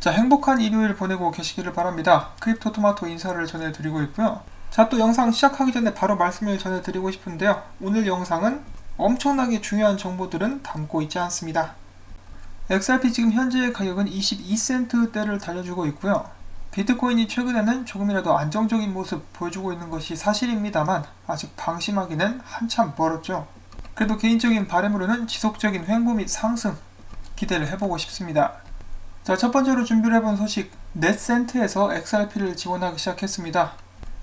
자, 행복한 일요일 보내고 계시기를 바랍니다. 크립토토마토 인사를 전해드리고 있고요. 자, 또 영상 시작하기 전에 바로 말씀을 전해드리고 싶은데요. 오늘 영상은 엄청나게 중요한 정보들은 담고 있지 않습니다. XRP 지금 현재의 가격은 22센트대를 달려주고 있고요. 비트코인이 최근에는 조금이라도 안정적인 모습 보여주고 있는 것이 사실입니다만 아직 방심하기는 한참 멀었죠. 그래도 개인적인 바람으로는 지속적인 횡보 및 상승 기대를 해보고 싶습니다. 자, 첫 번째로 준비를 해본 소식, 넷센트에서 XRP를 지원하기 시작했습니다.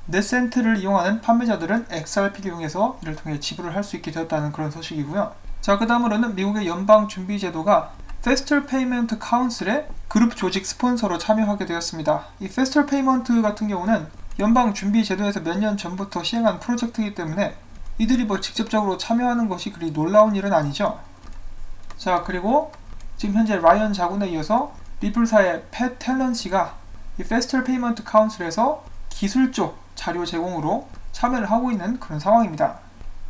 넷센트를 이용하는 판매자들은 XRP를 이용해서 이를 통해 지불을 할 수 있게 되었다는 그런 소식이고요. 자, 그 다음으로는 미국의 연방준비제도가 Faster Payment Council의 그룹 조직 스폰서로 참여하게 되었습니다. 이 Faster Payment 같은 경우는 연방준비제도에서 몇 년 전부터 시행한 프로젝트이기 때문에 이들이 직접적으로 참여하는 것이 그리 놀라운 일은 아니죠. 자, 그리고 지금 현재 라이언 자군에 이어서 리플사의 팻 탤런시가 이 Faster Payment Council에서 기술 쪽 자료 제공으로 참여를 하고 있는 그런 상황입니다.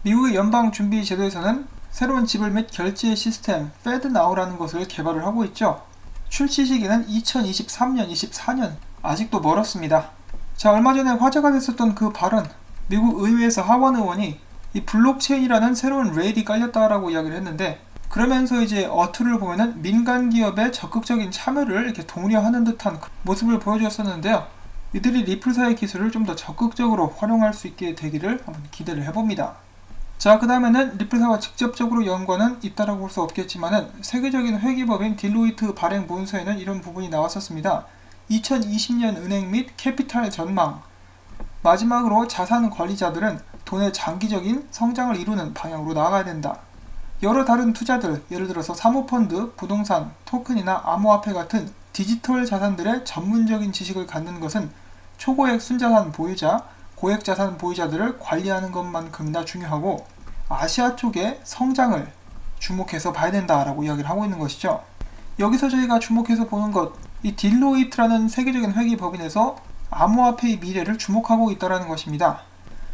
미국의 연방준비제도에서는 새로운 지불 및 결제 시스템 FedNow라는 것을 개발을 하고 있죠. 출시 시기는 2023년, 24년 아직도 멀었습니다. 자, 얼마 전에 화제가 됐었던 그 발언, 미국 의회에서 하원 의원이 이 블록체인이라는 새로운 레일이 깔렸다라고 이야기를 했는데, 그러면서 이제 어투를 보면은 민간 기업의 적극적인 참여를 이렇게 독려하는 듯한 모습을 보여주었었는데요. 이들이 리플사의 기술을 좀 더 적극적으로 활용할 수 있게 되기를 한번 기대를 해봅니다. 자, 그 다음에는 리플사와 직접적으로 연관은 있다라고 볼 수 없겠지만은 세계적인 회계법인 딜로이트 발행 문서에는 이런 부분이 나왔었습니다. 2020년 은행 및 캐피탈 전망. 마지막으로 자산 관리자들은 돈의 장기적인 성장을 이루는 방향으로 나아가야 된다. 여러 다른 투자들, 예를 들어서 사모펀드, 부동산, 토큰이나 암호화폐 같은 디지털 자산들의 전문적인 지식을 갖는 것은 초고액 순자산 보유자, 고액 자산 보유자들을 관리하는 것만큼이나 중요하고 아시아 쪽의 성장을 주목해서 봐야 된다라고 이야기를 하고 있는 것이죠. 여기서 저희가 주목해서 보는 것, 이 딜로이트라는 세계적인 회계법인에서 암호화폐의 미래를 주목하고 있다는 것입니다.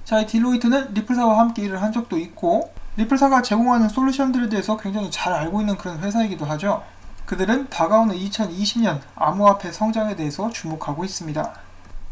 자, 이 딜로이트는 리플사와 함께 일을 한 적도 있고 리플사가 제공하는 솔루션들에 대해서 굉장히 잘 알고 있는 그런 회사이기도 하죠. 그들은 다가오는 2020년 암호화폐 성장에 대해서 주목하고 있습니다.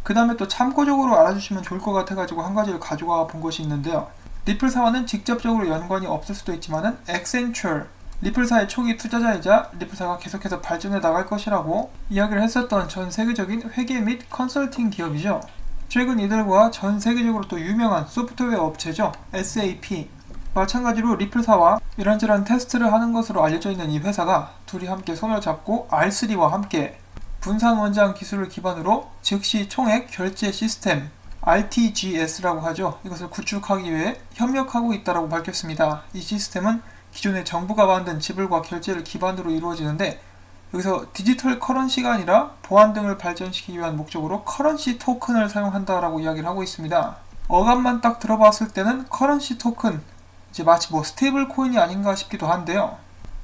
그 다음에 또 참고적으로 알아주시면 좋을 것 같아가지고 한 가지를 가져가 본 것이 있는데요. 리플사와는 직접적으로 연관이 없을 수도 있지만은 Accenture, 리플사의 초기 투자자이자 리플사가 계속해서 발전해 나갈 것이라고 이야기를 했었던 전 세계적인 회계 및 컨설팅 기업이죠. 최근 이들과 전 세계적으로 또 유명한 소프트웨어 업체죠. SAP. 마찬가지로 리플사와 이런저런 테스트를 하는 것으로 알려져 있는 이 회사가 둘이 함께 손을 잡고 R3와 함께 분산 원장 기술을 기반으로 즉시 총액 결제 시스템 RTGS라고 하죠. 이것을 구축하기 위해 협력하고 있다고 밝혔습니다. 이 시스템은 기존의 정부가 만든 지불과 결제를 기반으로 이루어지는데 여기서 디지털 커런시가 아니라 보안 등을 발전시키기 위한 목적으로 커런시 토큰을 사용한다라고 이야기를 하고 있습니다. 어감만 딱 들어봤을 때는 커런시 토큰, 이제 마치 스테이블 코인이 아닌가 싶기도 한데요.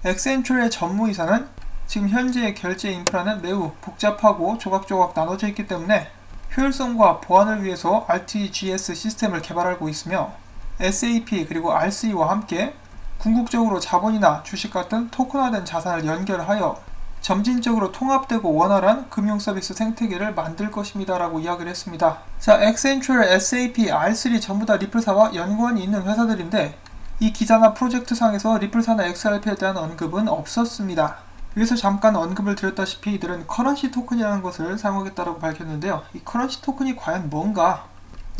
엑센츄어의 전무이사는 지금 현재의 결제 인프라는 매우 복잡하고 조각조각 나눠져 있기 때문에 효율성과 보안을 위해서 RTGS 시스템을 개발하고 있으며 SAP 그리고 R3와 함께 궁극적으로 자본이나 주식 같은 토큰화된 자산을 연결하여 점진적으로 통합되고 원활한 금융서비스 생태계를 만들 것입니다 라고 이야기를 했습니다. 자, 엑센츄어, SAP, R3 전부 다 리플사와 연관이 있는 회사들인데 이 기사나 프로젝트 상에서 리플사나 XRP에 대한 언급은 없었습니다. 위에서 잠깐 언급을 드렸다시피 이들은 커런시 토큰이라는 것을 사용하겠다고 밝혔는데요. 이 커런시 토큰이 과연 뭔가?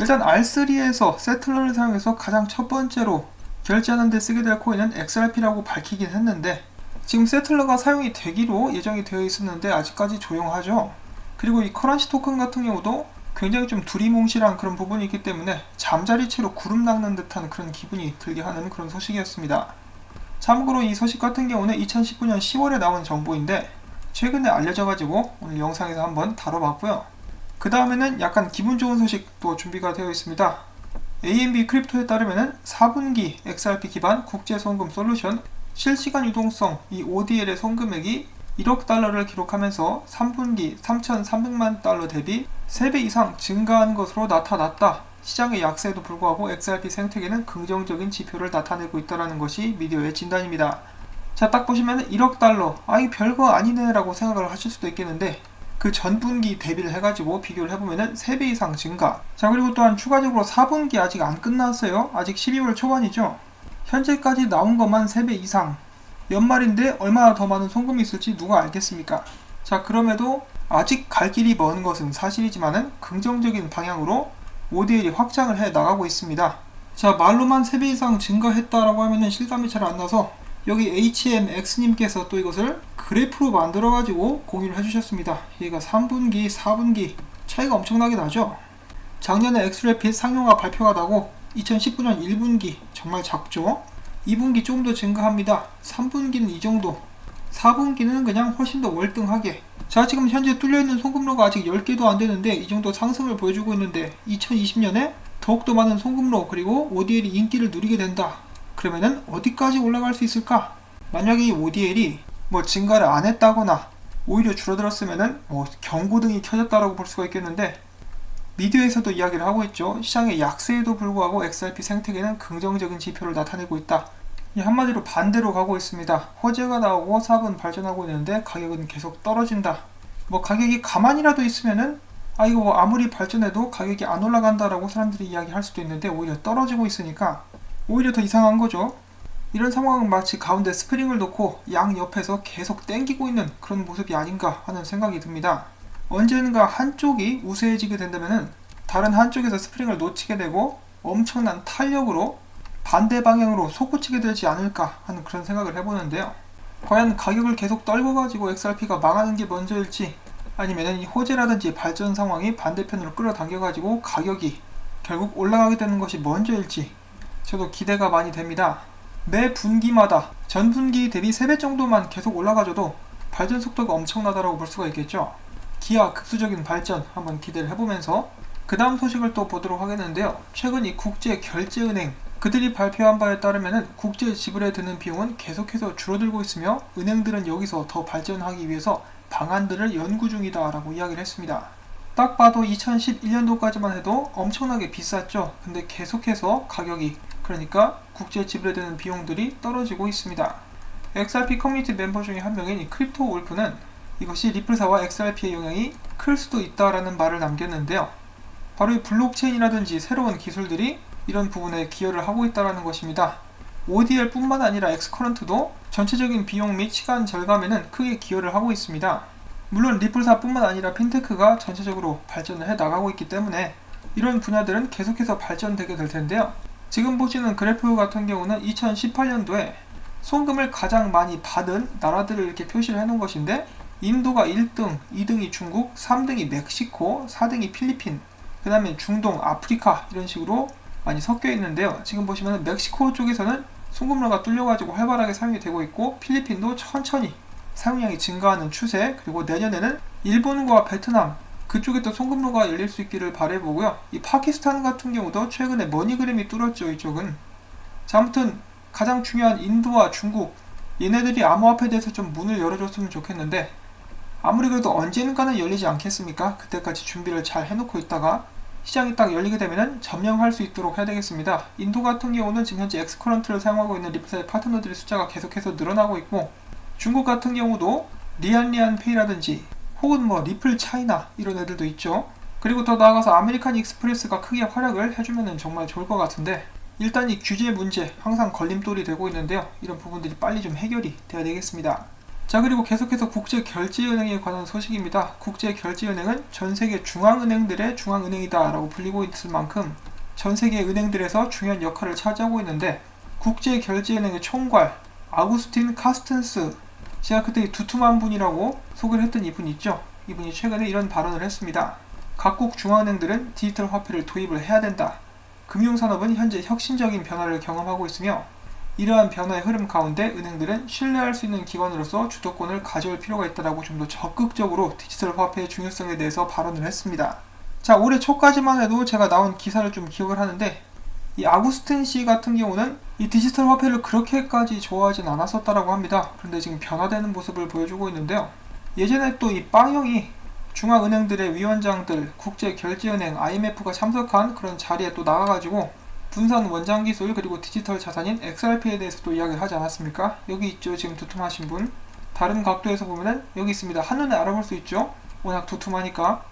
일단 R3에서 세틀러를 사용해서 가장 첫 번째로 결제하는 데 쓰게 될 코인은 XRP라고 밝히긴 했는데 지금 세틀러가 사용이 되기로 예정이 되어 있었는데 아직까지 조용하죠. 그리고 이 커런시 토큰 같은 경우도 굉장히 좀 두리뭉실한 그런 부분이 있기 때문에 잠자리채로 구름 낚는 듯한 그런 기분이 들게 하는 그런 소식이었습니다. 참고로 이 소식 같은 경우는 2019년 10월에 나온 정보인데 최근에 알려져가지고 오늘 영상에서 한번 다뤄봤고요. 그 다음에는 약간 기분 좋은 소식도 준비가 되어 있습니다. AMB 크립토에 따르면 4분기 XRP 기반 국제 송금 솔루션 실시간 유동성 이 ODL의 송금액이 1억 달러를 기록하면서 3분기 3,300만 달러 대비 3배 이상 증가한 것으로 나타났다. 시장의 약세에도 불구하고 XRP 생태계는 긍정적인 지표를 나타내고 있다는 것이 미디어의 진단입니다. 자, 딱 보시면 1억 달러, 이 별거 아니네 라고 생각을 하실 수도 있겠는데 그 전분기 대비를 해가지고 비교를 해보면은 3배 이상 증가. 자, 그리고 또한 추가적으로 4분기 아직 안 끝났어요. 아직 12월 초반이죠. 현재까지 나온 것만 3배 이상. 연말인데 얼마나 더 많은 송금이 있을지 누가 알겠습니까? 자, 그럼에도 아직 갈 길이 먼 것은 사실이지만은 긍정적인 방향으로 ODL이 확장을 해 나가고 있습니다. 자, 말로만 3배 이상 증가했다라고 하면은 실감이 잘 안 나서 여기 HMX님께서 또 이것을 그래프로 만들어가지고 공유를 해주셨습니다. 얘가 3분기, 4분기 차이가 엄청나게 나죠? 작년에 엑스래핏 상용화 발표가 나고 2019년 1분기 정말 작죠? 2분기 조금 더 증가합니다. 3분기는 이 정도, 4분기는 그냥 훨씬 더 월등하게. 자, 지금 현재 뚫려있는 송금로가 아직 10개도 안 되는데 이 정도 상승을 보여주고 있는데 2020년에 더욱더 많은 송금로 그리고 ODL이 인기를 누리게 된다. 그러면은 어디까지 올라갈 수 있을까? 만약에 이 ODL이 뭐 증가를 안 했다거나 오히려 줄어들었으면은 경고등이 켜졌다라고 볼 수가 있겠는데, 미디어에서도 이야기를 하고 있죠. 시장의 약세에도 불구하고 XRP 생태계는 긍정적인 지표를 나타내고 있다. 한마디로 반대로 가고 있습니다. 호재가 나오고 사업은 발전하고 있는데 가격은 계속 떨어진다. 뭐 가격이 가만히라도 있으면은 이거 아무리 발전해도 가격이 안 올라간다라고 사람들이 이야기할 수도 있는데 오히려 떨어지고 있으니까 오히려 더 이상한 거죠. 이런 상황은 마치 가운데 스프링을 놓고 양 옆에서 계속 땡기고 있는 그런 모습이 아닌가 하는 생각이 듭니다. 언젠가 한쪽이 우세해지게 된다면 다른 한쪽에서 스프링을 놓치게 되고 엄청난 탄력으로 반대 방향으로 솟구치게 되지 않을까 하는 그런 생각을 해보는데요. 과연 가격을 계속 떨궈가지고 XRP가 망하는 게 먼저일지, 아니면 이 호재라든지 발전 상황이 반대편으로 끌어당겨가지고 가격이 결국 올라가게 되는 것이 먼저일지 저도 기대가 많이 됩니다. 매 분기마다 전분기 대비 3배 정도만 계속 올라가줘도 발전 속도가 엄청나다라고 볼 수가 있겠죠. 기하 급수적인 발전 한번 기대를 해보면서 그 다음 소식을 또 보도록 하겠는데요. 최근 이 국제결제은행 그들이 발표한 바에 따르면 국제 지불에 드는 비용은 계속해서 줄어들고 있으며 은행들은 여기서 더 발전하기 위해서 방안들을 연구 중이다 라고 이야기를 했습니다. 딱 봐도 2011년도까지만 해도 엄청나게 비쌌죠. 근데 계속해서 가격이, 그러니까 국제 지불에 드는 비용들이 떨어지고 있습니다. XRP 커뮤니티 멤버 중에 한 명인 크립토 울프는 이것이 리플사와 XRP의 영향이 클 수도 있다라는 말을 남겼는데요. 바로 이 블록체인이라든지 새로운 기술들이 이런 부분에 기여를 하고 있다는 것입니다. ODL 뿐만 아니라 엑스커런트도 전체적인 비용 및 시간 절감에는 크게 기여를 하고 있습니다. 물론 리플사 뿐만 아니라 핀테크가 전체적으로 발전을 해 나가고 있기 때문에 이런 분야들은 계속해서 발전되게 될 텐데요. 지금 보시는 그래프 같은 경우는 2018년도에 송금을 가장 많이 받은 나라들을 이렇게 표시를 해놓은 것인데, 인도가 1등, 2등이 중국, 3등이 멕시코, 4등이 필리핀, 그 다음에 중동, 아프리카 이런 식으로 많이 섞여 있는데요. 지금 보시면 멕시코 쪽에서는 송금로가 뚫려가지고 활발하게 사용이 되고 있고, 필리핀도 천천히 사용량이 증가하는 추세, 그리고 내년에는 일본과 베트남 그쪽에 또 송금로가 열릴 수 있기를 바라보고요. 이 파키스탄 같은 경우도 최근에 머니그램이 뚫었죠. 이쪽은. 자, 아무튼 가장 중요한 인도와 중국, 얘네들이 암호화폐에 대해서 좀 문을 열어줬으면 좋겠는데, 아무리 그래도 언젠가는 열리지 않겠습니까? 그때까지 준비를 잘 해놓고 있다가 시장이 딱 열리게 되면 점령할 수 있도록 해야 되겠습니다. 인도 같은 경우는 지금 현재 엑스커런트를 사용하고 있는 리플사의 파트너들의 숫자가 계속해서 늘어나고 있고, 중국 같은 경우도 리안페이라든지 혹은 뭐 리플 차이나 이런 애들도 있죠. 그리고 더 나아가서 아메리칸 익스프레스가 크게 활약을 해주면 정말 좋을 것 같은데, 일단 이 규제 문제 항상 걸림돌이 되고 있는데요. 이런 부분들이 빨리 좀 해결이 돼야 되겠습니다. 자, 그리고 계속해서 국제결제은행에 관한 소식입니다. 국제결제은행은 전세계 중앙은행들의 중앙은행이다 라고 불리고 있을 만큼 전세계 은행들에서 중요한 역할을 차지하고 있는데, 국제결제은행의 총괄 아구스틴 카스텐스, 제가 그때 두툼한 분이라고 소개를 했던 이분 있죠. 이분이 최근에 이런 발언을 했습니다. 각국 중앙은행들은 디지털 화폐를 도입을 해야 된다. 금융산업은 현재 혁신적인 변화를 경험하고 있으며 이러한 변화의 흐름 가운데 은행들은 신뢰할 수 있는 기관으로서 주도권을 가져올 필요가 있다고 좀 더 적극적으로 디지털 화폐의 중요성에 대해서 발언을 했습니다. 자, 올해 초까지만 해도 제가 나온 기사를 좀 기억을 하는데, 이 아구스틴 씨 같은 경우는 이 디지털 화폐를 그렇게까지 좋아하진 않았었다라고 합니다. 그런데 지금 변화되는 모습을 보여주고 있는데요. 예전에 또 이 빵형이 중앙은행들의 위원장들, 국제결제은행, IMF가 참석한 그런 자리에 또 나가가지고 분산 원장 기술 그리고 디지털 자산인 XRP에 대해서 또 이야기를 하지 않았습니까? 여기 있죠. 지금 두툼하신 분. 다른 각도에서 보면은 여기 있습니다. 한눈에 알아볼 수 있죠. 워낙 두툼하니까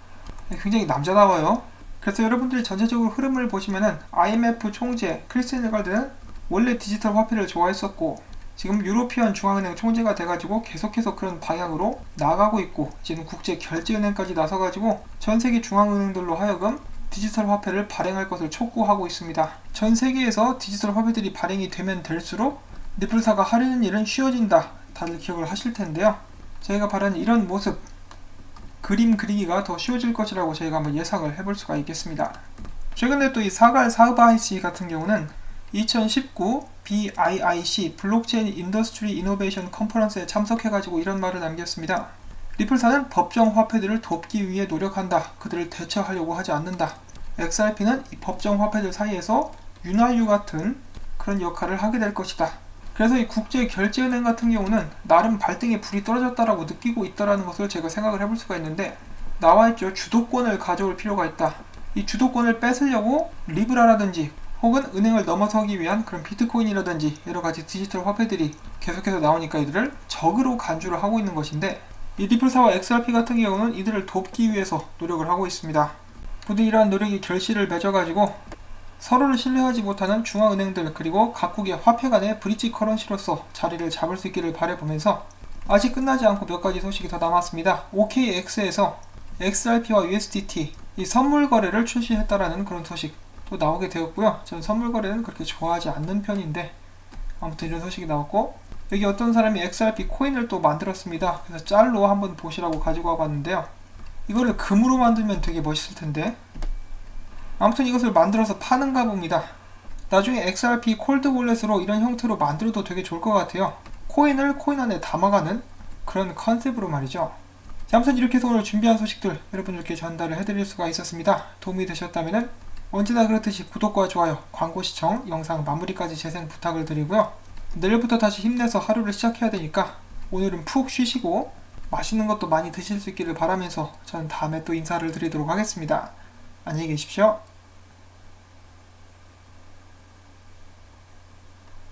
굉장히 남자다워요. 그래서 여러분들이 전체적으로 흐름을 보시면은 IMF 총재 크리스틴 라가르드는 원래 디지털 화폐를 좋아했었고 지금 유로피언 중앙은행 총재가 돼가지고 계속해서 그런 방향으로 나아가고 있고 이제는 국제결제은행까지 나서가지고 전세계 중앙은행들로 하여금 디지털 화폐를 발행할 것을 촉구하고 있습니다. 전 세계에서 디지털 화폐들이 발행이 되면 될수록 리플사가 하려는 일은 쉬워진다. 다들 기억을 하실 텐데요. 저희가 바라는 이런 모습, 그림 그리기가 더 쉬워질 것이라고 저희가 한번 예상을 해볼 수가 있겠습니다. 최근에 또 이 사갈 사흐바이시 같은 경우는 2019 BIIC 블록체인 인더스트리 이노베이션 컨퍼런스에 참석해가지고 이런 말을 남겼습니다. 리플사는 법정 화폐들을 돕기 위해 노력한다. 그들을 대처하려고 하지 않는다. XRP는 이 법정 화폐들 사이에서 윤활유 같은 그런 역할을 하게 될 것이다. 그래서 이 국제결제은행 같은 경우는 나름 발등에 불이 떨어졌다라고 느끼고 있다라는 것을 제가 생각을 해볼 수가 있는데 나와있죠. 주도권을 가져올 필요가 있다. 이 주도권을 뺏으려고 리브라라든지 혹은 은행을 넘어서기 위한 그런 비트코인이라든지 여러가지 디지털 화폐들이 계속해서 나오니까 이들을 적으로 간주를 하고 있는 것인데 이 리플사와 XRP 같은 경우는 이들을 돕기 위해서 노력을 하고 있습니다. 부디 이러한 노력이 결실을 맺어가지고 서로를 신뢰하지 못하는 중앙은행들 그리고 각국의 화폐 간의 브릿지 커런시로서 자리를 잡을 수 있기를 바라보면서 아직 끝나지 않고 몇 가지 소식이 더 남았습니다. OKX에서 XRP와 USDT 이 선물 거래를 출시했다라는 그런 소식 또 나오게 되었고요. 저는 선물 거래는 그렇게 좋아하지 않는 편인데 아무튼 이런 소식이 나왔고 여기 어떤 사람이 XRP 코인을 또 만들었습니다. 그래서 짤로 한번 보시라고 가지고 와봤는데요. 이거를 금으로 만들면 되게 멋있을 텐데 아무튼 이것을 만들어서 파는가 봅니다. 나중에 XRP 콜드 월렛으로 이런 형태로 만들어도 되게 좋을 것 같아요. 코인을 코인 안에 담아가는 그런 컨셉으로 말이죠. 자, 아무튼 이렇게 해서 오늘 준비한 소식들 여러분들께 전달을 해드릴 수가 있었습니다. 도움이 되셨다면 언제나 그렇듯이 구독과 좋아요, 광고 시청, 영상 마무리까지 재생 부탁을 드리고요. 내일부터 다시 힘내서 하루를 시작해야 되니까 오늘은 푹 쉬시고 맛있는 것도 많이 드실 수 있기를 바라면서 저는 다음에 또 인사를 드리도록 하겠습니다. 안녕히 계십시오.